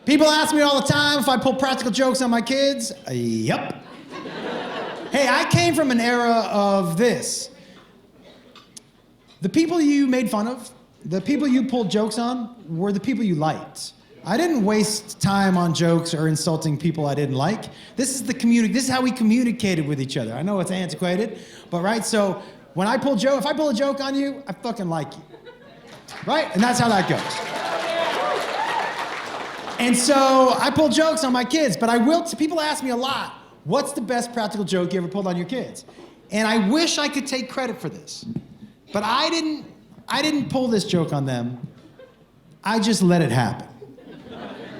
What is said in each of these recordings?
People ask me all the time if I pull practical jokes on my kids. Yup. Hey, I came from an era of this. The people you made fun of, the people you pulled jokes on, were the people you liked. I didn't waste time on jokes or insulting people I didn't like. This is how we communicated with each other. I know it's antiquated, but right, so when if I pull a joke on you, I fucking like you. Right? And that's how that goes. And so I pull jokes on my kids, but people ask me a lot, what's the best practical joke you ever pulled on your kids? And I wish I could take credit for this, but I didn't pull this joke on them. I just let it happen.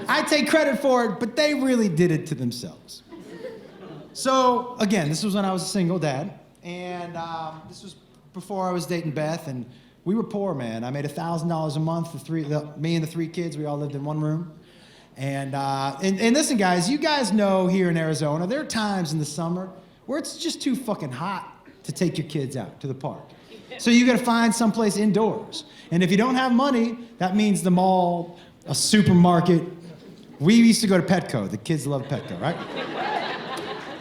I take credit for it, but they really did it to themselves. So again, this was when I was a single dad, and this was before I was dating Beth, and we were poor, man. I made $1,000 a month. Me and the 3 kids, we all lived in one room. And listen, guys, you guys know here in Arizona, there are times in the summer where it's just too fucking hot to take your kids out to the park. So you gotta find someplace indoors. And if you don't have money, that means the mall, a supermarket. We used to go to Petco. The kids love Petco, right?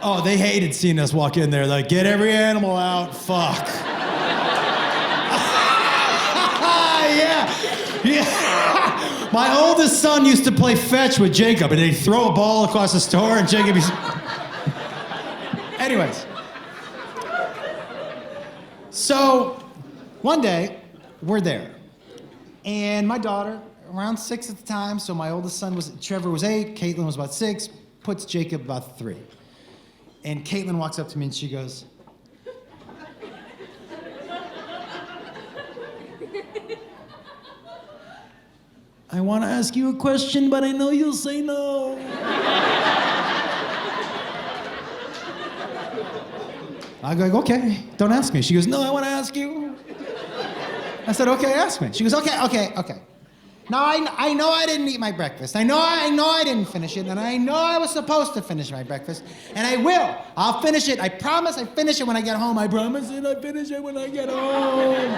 Oh, they hated seeing us walk in there, like, get every animal out, fuck. Yeah. My oldest son used to play fetch with Jacob, and they'd throw a ball across the store, and Jacob be... Anyways. So, one day, we're there. And my daughter, around 6 at the time, so my oldest son Trevor was 8, Caitlin was about 6, puts Jacob about 3. And Caitlin walks up to me and she goes, I want to ask you a question, but I know you'll say no. I go, okay, don't ask me. She goes, no, I want to ask you. I said, okay, ask me. She goes, okay. Now, I know I didn't eat my breakfast. I know I didn't finish it, and I know I was supposed to finish my breakfast, and I will. I'll finish it. I promise I finish it when I get home. I promise and I finish it when I get home.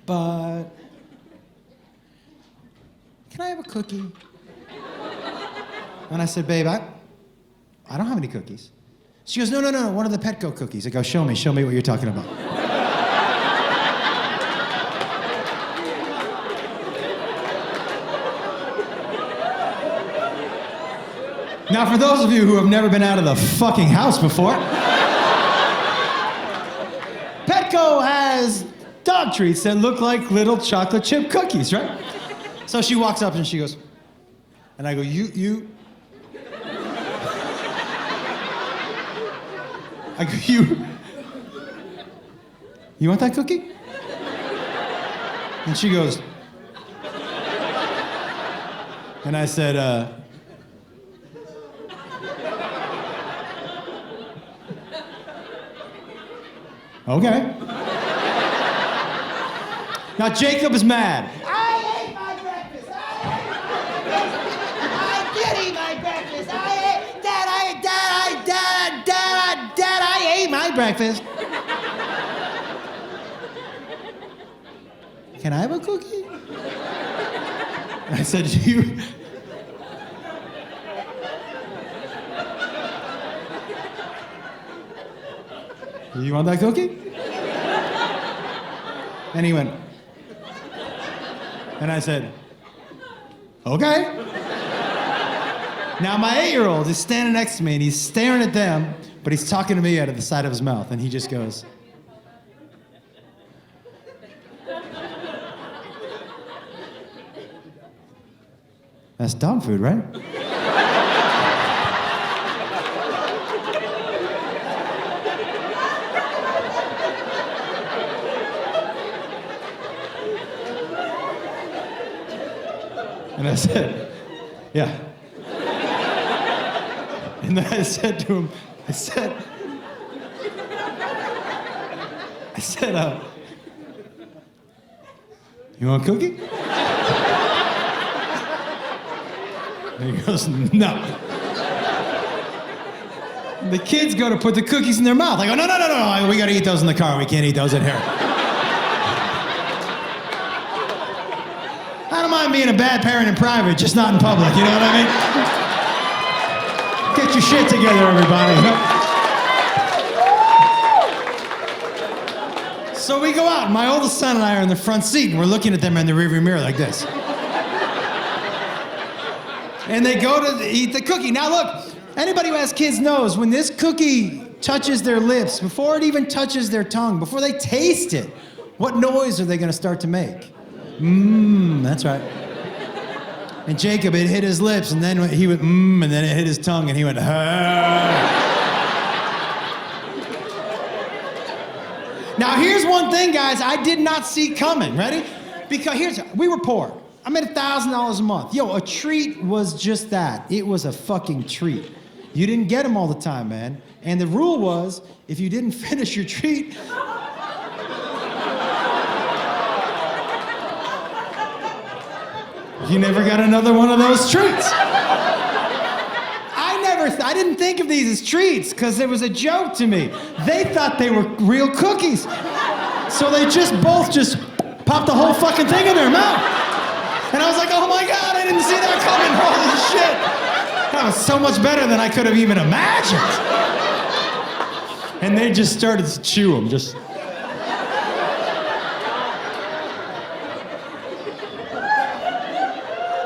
But can I have a cookie? And I said, babe, I don't have any cookies. She goes, no, one of the Petco cookies. I go, show me what you're talking about. Now, for those of you who have never been out of the fucking house before, Petco has dog treats that look like little chocolate chip cookies, right? So she walks up and she goes, and I go, you want that cookie? And she goes, and I said, okay. Now Jacob is mad. I ate my breakfast. I did eat my breakfast. Dad, I ate my breakfast. Can I have a cookie? I said, you want that cookie? And he went, and I said, okay. Now my 8-year-old is standing next to me and he's staring at them, but he's talking to me out of the side of his mouth, and he just goes, that's dog food, right? And I said, yeah. And then I said to him, you want a cookie? And he goes, no. And the kids go to put the cookies in their mouth. I go, no, we gotta eat those in the car. We can't eat those in here. I don't mind being a bad parent in private, just not in public, you know what I mean? Get your shit together, everybody. So we go out, my oldest son and I are in the front seat, and we're looking at them in the rearview mirror like this. And they go to eat the cookie. Now look, anybody who has kids knows when this cookie touches their lips, before it even touches their tongue, before they taste it, what noise are they gonna start to make? That's right. And Jacob, it hit his lips, and then he went, and then it hit his tongue, and he went, Now here's one thing, guys, I did not see coming. Ready? Because we were poor. I made $1,000 a month. Yo, a treat was just that. It was a fucking treat. You didn't get them all the time, man. And the rule was, if you didn't finish your treat, you never got another one of those treats. I didn't think of these as treats because it was a joke to me. They thought they were real cookies. So they both popped the whole fucking thing in their mouth. And I was like, oh my God, I didn't see that coming, holy shit. That was so much better than I could have even imagined. And they just started to chew them, just.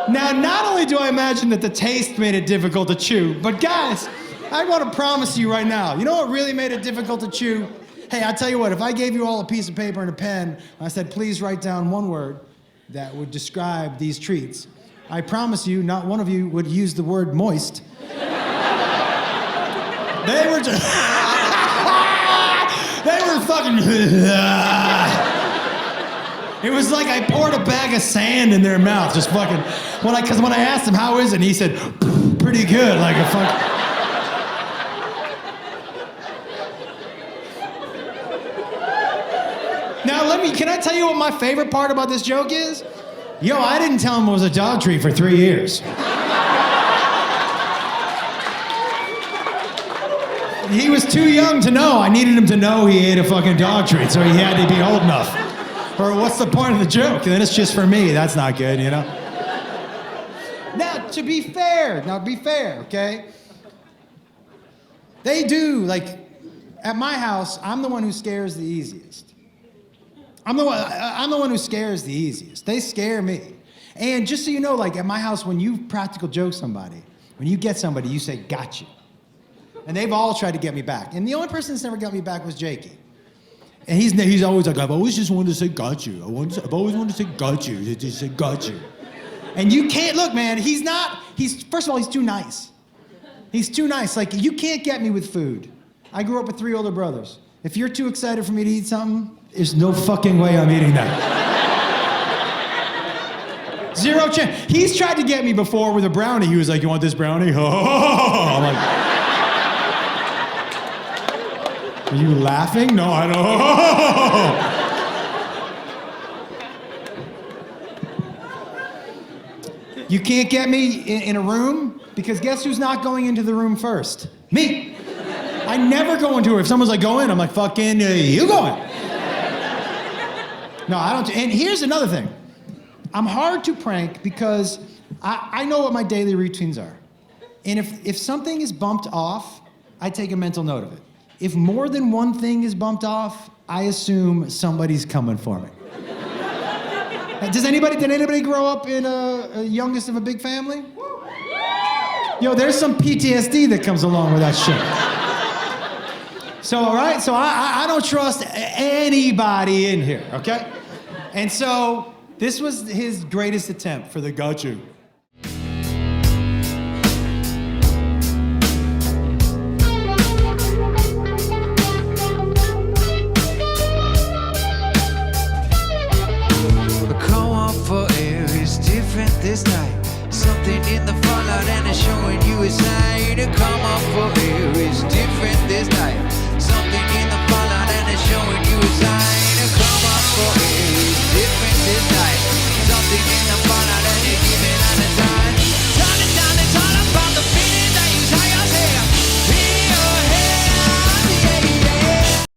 Now, not only do I imagine that the taste made it difficult to chew, but guys, I want to promise you right now, you know what really made it difficult to chew? Hey, I'll tell you what, if I gave you all a piece of paper and a pen, and I said, please write down one word that would describe these treats, I promise you, not one of you would use the word moist. They were just, they were fucking, it was like I poured a bag of sand in their mouth, just fucking, because when I asked him, how is it, and he said, pretty good, like a fuck. Now can I tell you what my favorite part about this joke is? Yo, I didn't tell him it was a dog treat for 3 years. He was too young to know. I needed him to know he ate a fucking dog treat, so he had to be old enough. Or what's the point of the joke? And then it's just for me. That's not good, you know? Now, to be fair, okay? They do, like, at my house, I'm the one who scares the easiest. I'm the one who scares the easiest. They scare me. And just so you know, like, at my house, when you practical joke somebody, when you get somebody, you say, got you. And they've all tried to get me back. And the only person that's never got me back was Jakey. And he's always like, I've always just wanted to say got you. I've always wanted to say got you. Just say got you. And you can't, look, man, first of all, he's too nice. He's too nice. Like, you can't get me with food. I grew up with 3 older brothers. If you're too excited for me to eat something, there's no fucking way I'm eating that. 0 chance. He's tried to get me before with a brownie. He was like, you want this brownie? I'm like, are you laughing? No, I don't. You can't get me in a room because guess who's not going into the room first? Me. I never go into it. If someone's like, go in, I'm like, fucking, you go in. No, I don't. And here's another thing. I'm hard to prank because I know what my daily routines are. And if something is bumped off, I take a mental note of it. If more than one thing is bumped off, I assume somebody's coming for me. Did anybody grow up in a youngest of a big family? Yo, there's some PTSD that comes along with that shit. So, all right, so I don't trust anybody in here, okay? And so this was his greatest attempt for the got you. This night, something in the fallout and it's showing you a sign to come up for air. It's different this night, something